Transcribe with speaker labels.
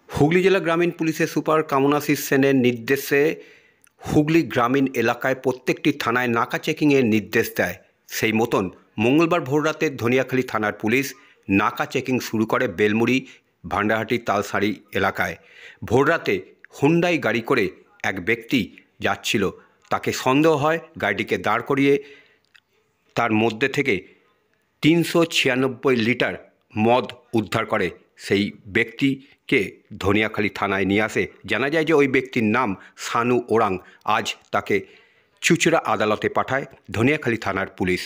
Speaker 1: হুগলি জেলা গ্রামীণ পুলিশের সুপার কামনাশিস সেনের নির্দেশে হুগলি গ্রামীণ এলাকায় প্রত্যেকটি থানায় নাকা চেকিংয়ের নির্দেশ দেয়। সেই মতন মঙ্গলবার ভোররাতে ধনিয়াখালী থানার পুলিশ নাকা চেকিং শুরু করে বেলমুড়ি ভান্ডারহাটি তালসারি এলাকায়। ভোররাতে হুন্ডাই গাড়ি করে এক ব্যক্তি যাচ্ছিল, তাকে সন্দেহ হয়, গাড়িটিকে দাঁড় করিয়ে তার মধ্যে থেকে 396 লিটার মদ উদ্ধার করে। সেই ব্যক্তিকে ধনিয়াখালী থানায় নিয়ে আসে। জানা যায় যে ওই ব্যক্তির নাম সানু ওরাং। আজ তাকে চুঁচুড়া আদালতে পাঠায় ধনিয়াখালী থানার পুলিশ।